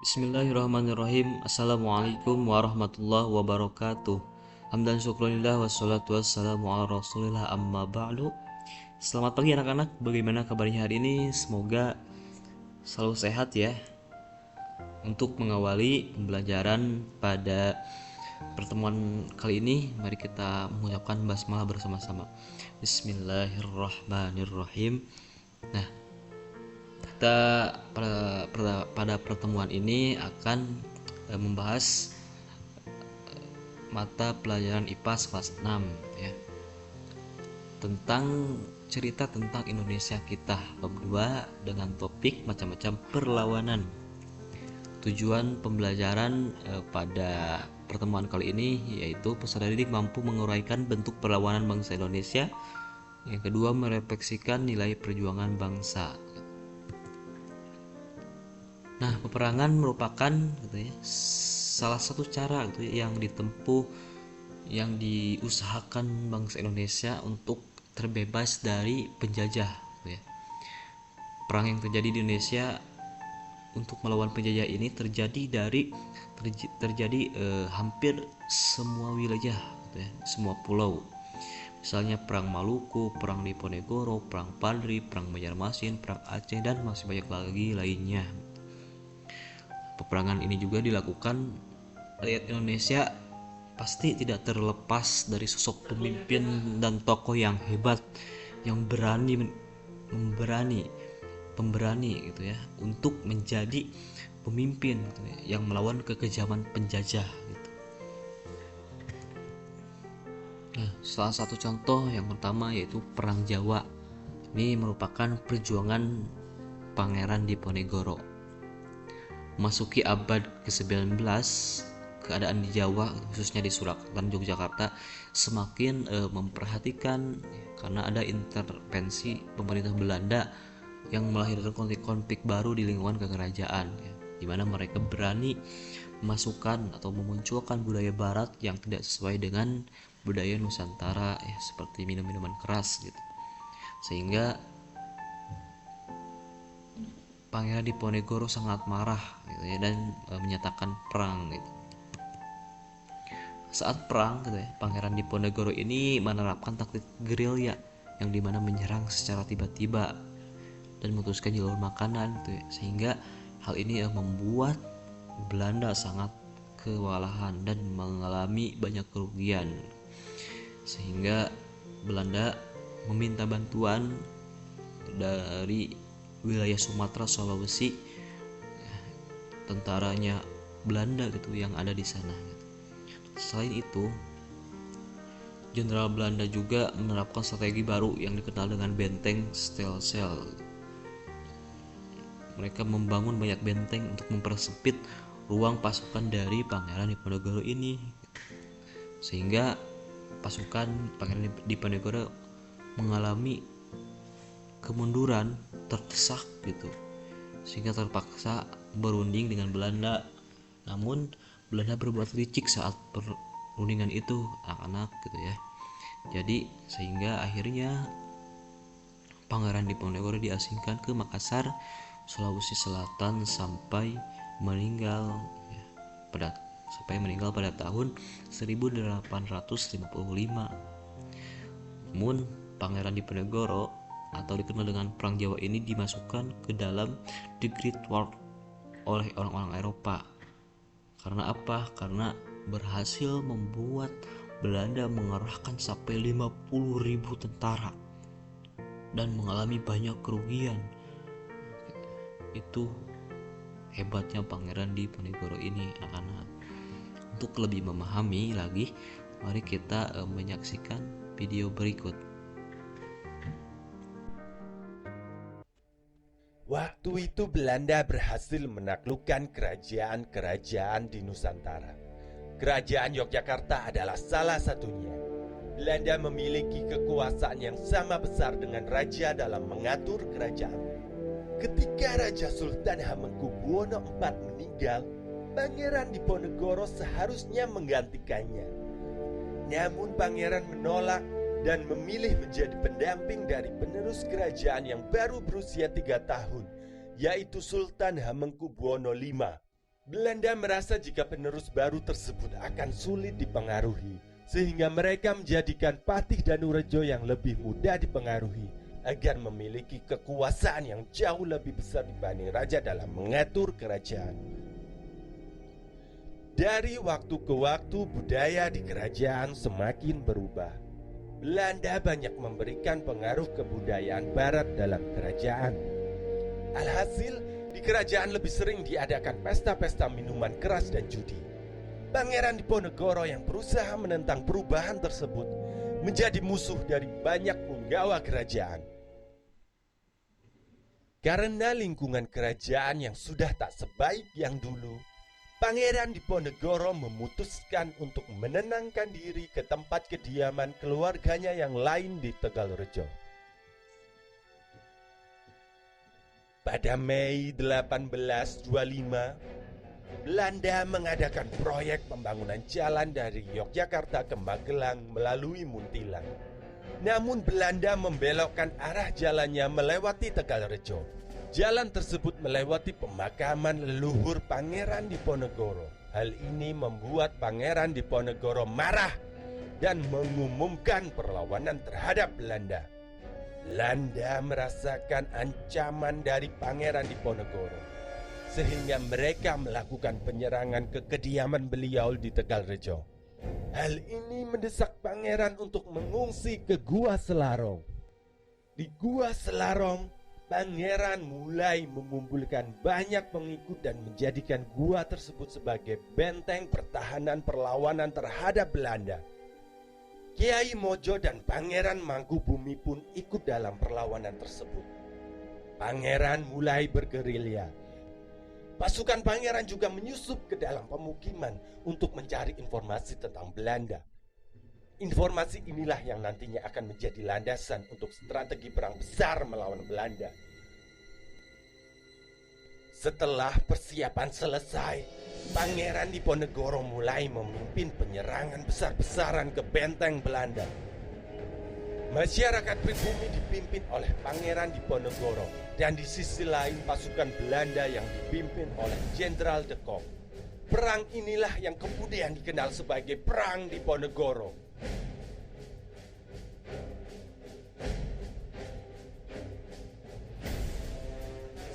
Bismillahirrahmanirrahim. Assalamualaikum warahmatullahi wabarakatuh. Hamdan syukronillah wassalatu wassalamu ala rasulillah amma ba'du. Selamat pagi anak-anak, bagaimana kabarnya hari ini? Semoga selalu sehat ya. Untuk mengawali pembelajaran pada pertemuan kali ini, mari kita mengucapkan basmalah bersama-sama. Bismillahirrahmanirrahim. Nah, kita pada pertemuan ini akan membahas mata pelajaran IPA kelas 6 ya, tentang cerita tentang Indonesia kita bab 2 dengan topik macam-macam perlawanan. Tujuan pembelajaran pada pertemuan kali ini yaitu peserta didik mampu menguraikan bentuk perlawanan bangsa Indonesia. Yang kedua, merefleksikan nilai perjuangan bangsa. Nah, peperangan merupakan gitu ya, salah satu cara gitu ya, yang ditempuh, yang diusahakan bangsa Indonesia untuk terbebas dari penjajah gitu ya. Perang yang terjadi di Indonesia untuk melawan penjajah ini terjadi hampir semua wilayah gitu ya, semua pulau. Misalnya perang Maluku, perang Diponegoro, perang Padri, perang Banjarmasin, perang Aceh, dan masih banyak lagi lainnya. Peperangan ini juga dilakukan rakyat Indonesia pasti tidak terlepas dari sosok pemimpin dan tokoh yang hebat, yang pemberani gitu ya, untuk menjadi pemimpin gitu ya, yang melawan kekejaman penjajah gitu. Nah, salah satu contoh yang pertama yaitu Perang Jawa. Ini merupakan perjuangan Pangeran Diponegoro. Memasuki abad ke-19, keadaan di Jawa khususnya di Surakarta dan Yogyakarta semakin memperhatikan karena ada intervensi pemerintah Belanda yang melahirkan konflik baru di lingkungan kekerajaan ya, di mana mereka berani memasukkan atau memunculkan budaya barat yang tidak sesuai dengan budaya Nusantara ya, seperti minum-minuman keras gitu. Sehingga Pangeran Diponegoro sangat marah gitu ya, dan menyatakan perang gitu. Saat perang gitu ya, Pangeran Diponegoro ini menerapkan taktik gerilya yang dimana menyerang secara tiba-tiba dan memutuskan jalur makanan gitu ya, sehingga hal ini membuat Belanda sangat kewalahan dan mengalami banyak kerugian, sehingga Belanda meminta bantuan dari wilayah Sumatera, Sulawesi, tentaranya Belanda gitu yang ada di sana gitu. Selain itu, Jenderal Belanda juga menerapkan strategi baru yang dikenal dengan benteng Stelsel. Mereka membangun banyak benteng untuk mempersempit ruang pasukan dari Pangeran Diponegoro ini, sehingga pasukan Pangeran Diponegoro mengalami kemunduran, terdesak gitu, sehingga terpaksa berunding dengan Belanda. Namun Belanda berbuat licik saat perundingan itu, anak-anak gitu ya. Jadi sehingga akhirnya Pangeran Diponegoro diasingkan ke Makassar, Sulawesi Selatan sampai meninggal pada tahun 1855. Namun Pangeran Diponegoro atau dikenal dengan Perang Jawa ini dimasukkan ke dalam The Great War oleh orang-orang Eropa. Karena apa? Karena berhasil membuat Belanda mengerahkan sampai 50.000 tentara dan mengalami banyak kerugian. Itu hebatnya Pangeran Diponegoro ini, anak-anak. Untuk lebih memahami lagi, mari kita menyaksikan video berikut. Waktu itu Belanda berhasil menaklukkan kerajaan-kerajaan di Nusantara. Kerajaan Yogyakarta adalah salah satunya. Belanda memiliki kekuasaan yang sama besar dengan raja dalam mengatur kerajaan. Ketika Raja Sultan Hamengkubuwono IV meninggal, Pangeran Diponegoro seharusnya menggantikannya. Namun pangeran menolak dan memilih menjadi pendamping dari penerus kerajaan yang baru berusia 3 tahun, yaitu Sultan Hamengkubuwono V. Belanda merasa jika penerus baru tersebut akan sulit dipengaruhi, sehingga mereka menjadikan Patih Danurejo yang lebih mudah dipengaruhi agar memiliki kekuasaan yang jauh lebih besar dibanding raja dalam mengatur kerajaan. Dari waktu ke waktu budaya di kerajaan semakin berubah. Belanda banyak memberikan pengaruh kebudayaan barat dalam kerajaan. Alhasil, di kerajaan lebih sering diadakan pesta-pesta minuman keras dan judi. Pangeran Diponegoro yang berusaha menentang perubahan tersebut menjadi musuh dari banyak punggawa kerajaan. Karena lingkungan kerajaan yang sudah tak sebaik yang dulu, Pangeran Diponegoro memutuskan untuk menenangkan diri ke tempat kediaman keluarganya yang lain di Tegalrejo. Pada Mei 1825, Belanda mengadakan proyek pembangunan jalan dari Yogyakarta ke Magelang melalui Muntilan. Namun Belanda membelokkan arah jalannya melewati Tegalrejo. Jalan tersebut melewati pemakaman leluhur Pangeran Diponegoro. Hal ini membuat Pangeran Diponegoro marah dan mengumumkan perlawanan terhadap Belanda. Belanda merasakan ancaman dari Pangeran Diponegoro, sehingga mereka melakukan penyerangan ke kediaman beliau di Tegalrejo. Hal ini mendesak Pangeran untuk mengungsi ke Gua Selarong. Di Gua Selarong, Pangeran mulai mengumpulkan banyak pengikut dan menjadikan gua tersebut sebagai benteng pertahanan perlawanan terhadap Belanda. Kiai Mojo dan Pangeran Mangkubumi pun ikut dalam perlawanan tersebut. Pangeran mulai bergerilya. Pasukan Pangeran juga menyusup ke dalam pemukiman untuk mencari informasi tentang Belanda. Informasi inilah yang nantinya akan menjadi landasan untuk strategi perang besar melawan Belanda. Setelah persiapan selesai, Pangeran Diponegoro mulai memimpin penyerangan besar-besaran ke benteng Belanda. Masyarakat pribumi dipimpin oleh Pangeran Diponegoro, dan di sisi lain pasukan Belanda yang dipimpin oleh Jenderal de Kock. Perang inilah yang kemudian dikenal sebagai Perang Diponegoro.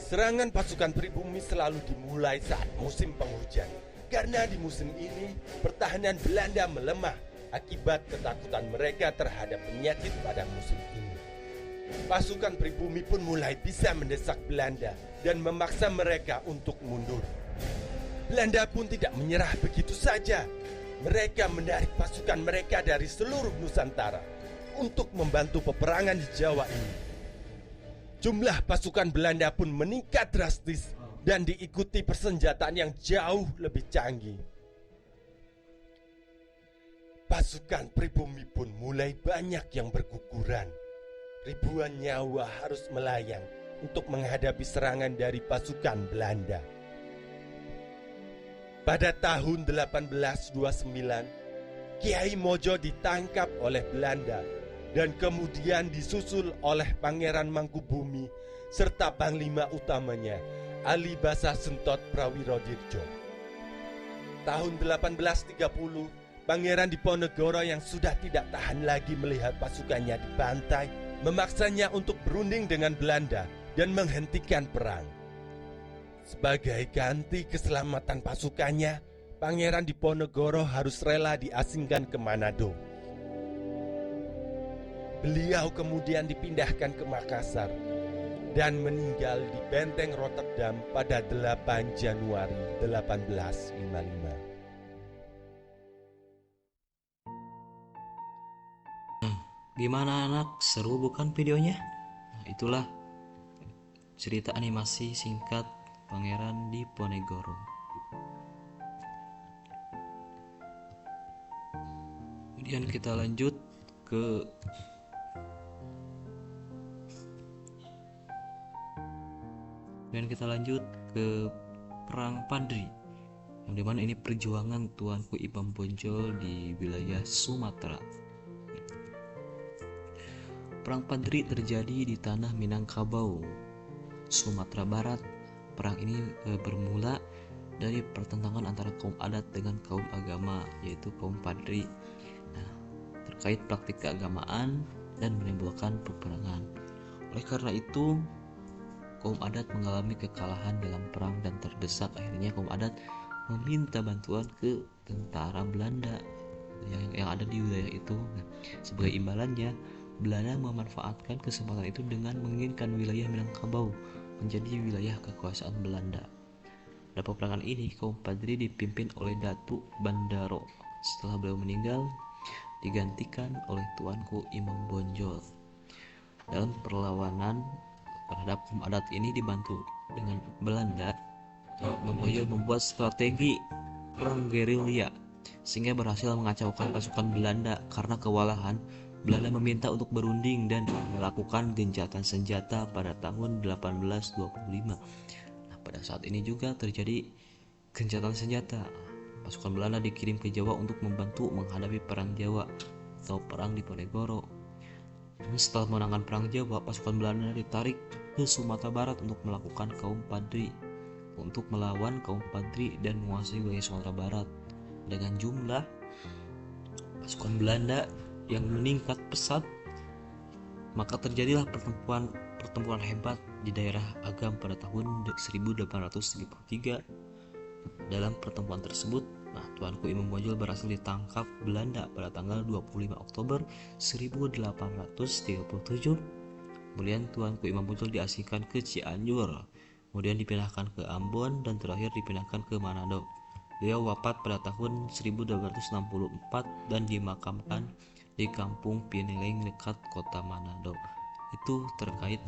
Serangan pasukan pribumi selalu dimulai saat musim penghujan, karena di musim ini pertahanan Belanda melemah akibat ketakutan mereka terhadap penyakit pada musim ini. Pasukan pribumi pun mulai bisa mendesak Belanda dan memaksa mereka untuk mundur. Belanda pun tidak menyerah begitu saja. Mereka menarik pasukan mereka dari seluruh Nusantara untuk membantu peperangan di Jawa ini. Jumlah pasukan Belanda pun meningkat drastis dan diikuti persenjataan yang jauh lebih canggih. Pasukan pribumi pun mulai banyak yang berguguran. Ribuan nyawa harus melayang untuk menghadapi serangan dari pasukan Belanda. Pada tahun 1829, Kiai Mojo ditangkap oleh Belanda dan kemudian disusul oleh Pangeran Mangkubumi serta panglima utamanya Ali Basah Sentot Prawirodirjo. Tahun 1830, Pangeran Diponegoro yang sudah tidak tahan lagi melihat pasukannya dibantai memaksanya untuk berunding dengan Belanda dan menghentikan perang. Sebagai ganti keselamatan pasukannya, Pangeran Diponegoro harus rela diasingkan ke Manado. Beliau kemudian dipindahkan ke Makassar dan meninggal di Benteng Rotterdam pada 8 Januari 1855. Gimana anak? Seru bukan videonya? Nah, itulah cerita animasi singkat Pangeran Diponegoro. Kemudian kita lanjut ke Perang Padri, yang dimana ini perjuangan Tuanku Ipam Bonjol di wilayah Sumatera. Perang Padri terjadi di tanah Minangkabau, Sumatera Barat. Perang ini bermula dari pertentangan antara kaum adat dengan kaum agama, yaitu kaum Padri. Nah, terkait praktik keagamaan dan menimbulkan peperangan. Oleh karena itu, kaum adat mengalami kekalahan dalam perang dan terdesak. Akhirnya kaum adat meminta bantuan ke tentara Belanda yang ada di wilayah itu. Nah, sebagai imbalannya, Belanda memanfaatkan kesempatan itu dengan menginginkan wilayah Minangkabau menjadi wilayah kekuasaan Belanda. Pada peperangan ini, kaum Padri dipimpin oleh Datuk Bandaro. Setelah beliau meninggal, digantikan oleh Tuanku Imam Bonjol. Dalam perlawanan terhadap kaum adat ini dibantu dengan Belanda, Imam Bonjol membuat strategi perang gerilya sehingga berhasil mengacaukan pasukan Belanda. Karena kewalahan, Belanda meminta untuk berunding dan melakukan gencatan senjata pada tahun 1825. Pada saat ini juga terjadi gencatan senjata. Pasukan Belanda dikirim ke Jawa untuk membantu menghadapi perang Jawa atau perang Diponegoro. Setelah memenangkan perang Jawa, pasukan Belanda ditarik ke Sumatera Barat untuk melakukan kaum Padri untuk melawan kaum Padri dan menguasai wilayah Sumatera Barat. Dengan jumlah pasukan Belanda yang meningkat pesat, maka terjadilah pertempuran hebat di daerah Agam pada tahun 1833. Dalam pertempuran tersebut, Tuanku Imam Bonjol berhasil ditangkap Belanda pada tanggal 25 Oktober 1837. Kemudian Tuanku Imam Bonjol diasingkan ke Cianjur, kemudian dipindahkan ke Ambon, dan terakhir dipindahkan ke Manado. Beliau wafat pada tahun 1864 dan dimakamkan di Kampung Pineleng dekat kota Manado. Itu terkait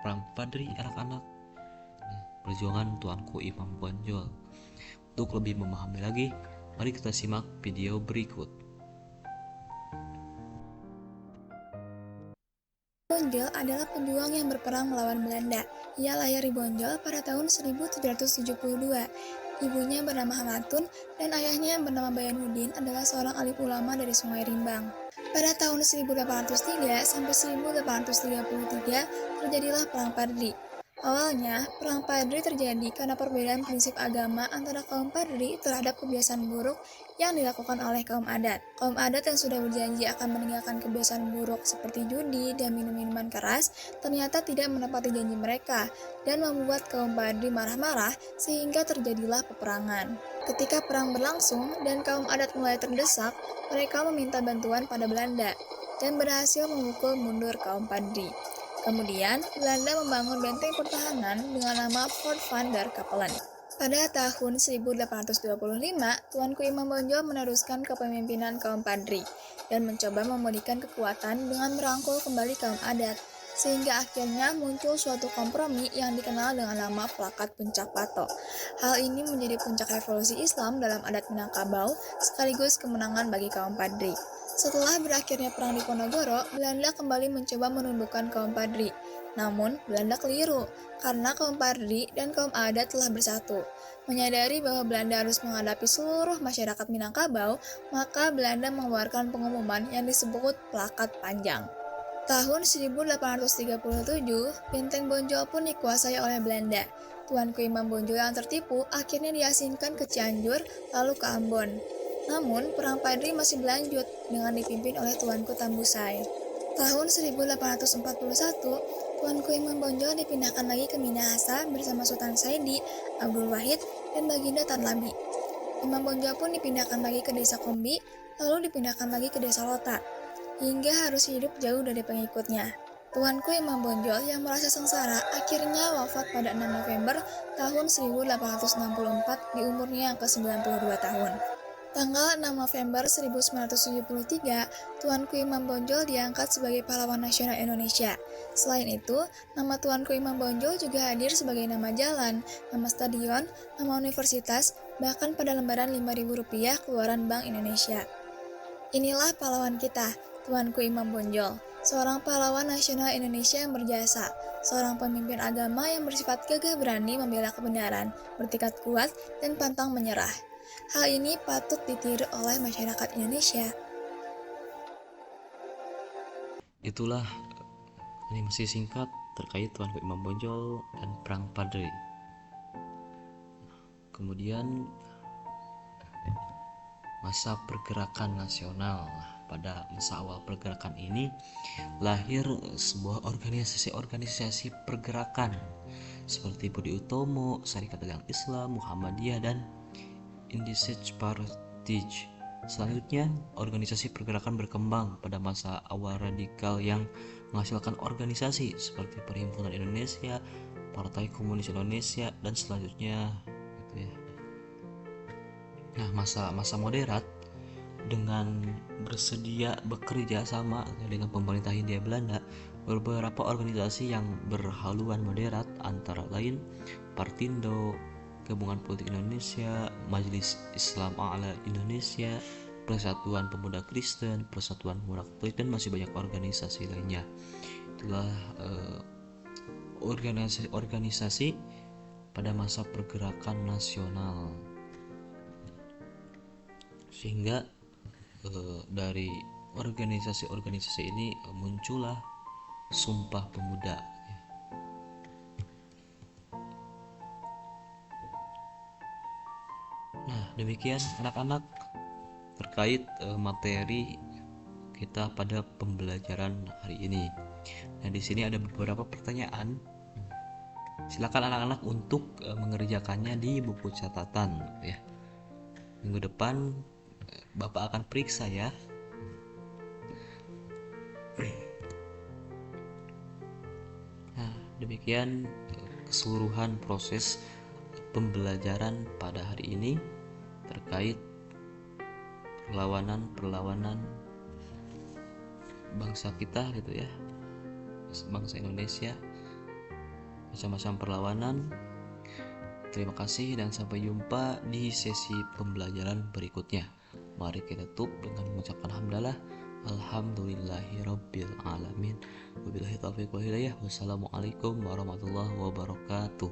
perang Padri anak-anak, perjuangan Tuanku Imam Bonjol. Untuk lebih memahami lagi, mari kita simak video berikut. Bonjol adalah pejuang yang berperang melawan Belanda. Ia lahir di Bonjol pada tahun 1772. Ibunya bernama Hamatun dan ayahnya yang bernama Bayanuddin adalah seorang alim ulama dari Sungai Rimbang. Pada tahun 1803 sampai 1833 terjadilah Perang Padri. Awalnya, Perang Padri terjadi karena perbedaan prinsip agama antara kaum Padri terhadap kebiasaan buruk yang dilakukan oleh kaum adat. Kaum adat yang sudah berjanji akan meninggalkan kebiasaan buruk seperti judi dan minum-minuman keras, ternyata tidak menepati janji mereka dan membuat kaum Padri marah-marah sehingga terjadilah peperangan. Ketika perang berlangsung dan kaum adat mulai terdesak, mereka meminta bantuan pada Belanda dan berhasil memukul mundur kaum Padri. Kemudian, Belanda membangun benteng pertahanan dengan nama Fort van der Kapellen. Pada tahun 1825, Tuanku Imam Bonjol meneruskan kepemimpinan kaum Padri dan mencoba memulihkan kekuatan dengan merangkul kembali kaum adat, sehingga akhirnya muncul suatu kompromi yang dikenal dengan nama Plakat Puncak Pato. Hal ini menjadi puncak revolusi Islam dalam adat Minangkabau, sekaligus kemenangan bagi kaum Padri. Setelah berakhirnya Perang Diponegoro, Belanda kembali mencoba menundukkan kaum Padri. Namun, Belanda keliru, karena kaum Padri dan kaum adat telah bersatu. Menyadari bahwa Belanda harus menghadapi seluruh masyarakat Minangkabau, maka Belanda mengeluarkan pengumuman yang disebut Plakat Panjang. Tahun 1837, Benteng Bonjol pun dikuasai oleh Belanda. Tuanku Imam Bonjol yang tertipu akhirnya diasingkan ke Cianjur, lalu ke Ambon. Namun, Perang Padri masih berlanjut dengan dipimpin oleh Tuanku Tambusai. Tahun 1841, Tuanku Imam Bonjol dipindahkan lagi ke Minahasa bersama Sultan Saidi, Abdul Wahid, dan Baginda Tan Labi. Imam Bonjol pun dipindahkan lagi ke desa Kombi, lalu dipindahkan lagi ke desa Lota, hingga harus hidup jauh dari pengikutnya. Tuanku Imam Bonjol yang merasa sengsara akhirnya wafat pada 6 November tahun 1864 di umurnya yang ke-92 tahun. Tanggal 6 November 1973, Tuanku Imam Bonjol diangkat sebagai pahlawan nasional Indonesia. Selain itu, nama Tuanku Imam Bonjol juga hadir sebagai nama jalan, nama stadion, nama universitas, bahkan pada lembaran Rp5.000 keluaran Bank Indonesia. Inilah pahlawan kita, Tuanku Imam Bonjol, seorang pahlawan nasional Indonesia yang berjasa, seorang pemimpin agama yang bersifat gagah berani membela kebenaran, bertekad kuat, dan pantang menyerah. Hal ini patut ditiru oleh masyarakat Indonesia. Itulah animasi singkat terkait Tuanku Imam Bonjol dan Perang Padri. Kemudian masa pergerakan nasional. Pada masa awal pergerakan ini lahir sebuah organisasi-organisasi pergerakan seperti Budi Utomo, Syarikat Dagang Islam, Muhammadiyah, dan Indische Partij. Selanjutnya, organisasi pergerakan berkembang pada masa awal radikal yang menghasilkan organisasi seperti Perhimpunan Indonesia, Partai Komunis Indonesia, dan selanjutnya gitu ya. Nah, masa moderat dengan bersedia bekerja sama dengan pemerintah Hindia Belanda, beberapa organisasi yang berhaluan moderat antara lain Partindo, Gabungan Politik Indonesia, Majelis Islam A'la Indonesia, Persatuan Pemuda Kristen, Persatuan Pemuda Katolik, dan masih banyak organisasi lainnya. Itulah organisasi pada masa pergerakan nasional. Sehingga dari organisasi-organisasi ini muncullah Sumpah Pemuda. Nah, demikian anak-anak terkait materi kita pada pembelajaran hari ini. Nah, di sini ada beberapa pertanyaan. Silakan anak-anak untuk mengerjakannya di buku catatan ya. Minggu depan Bapak akan periksa ya. Nah, demikian keseluruhan proses pembelajaran pada hari ini terkait perlawanan bangsa kita gitu ya, bangsa Indonesia, macam-macam perlawanan. Terima kasih dan sampai jumpa di sesi pembelajaran berikutnya. Mari kita tutup dengan mengucapkan hamdalah. Alhamdulillahirabbil alamin. Wabillahi taufiq wal hidayah. Wassalamualaikum warahmatullahi wabarakatuh.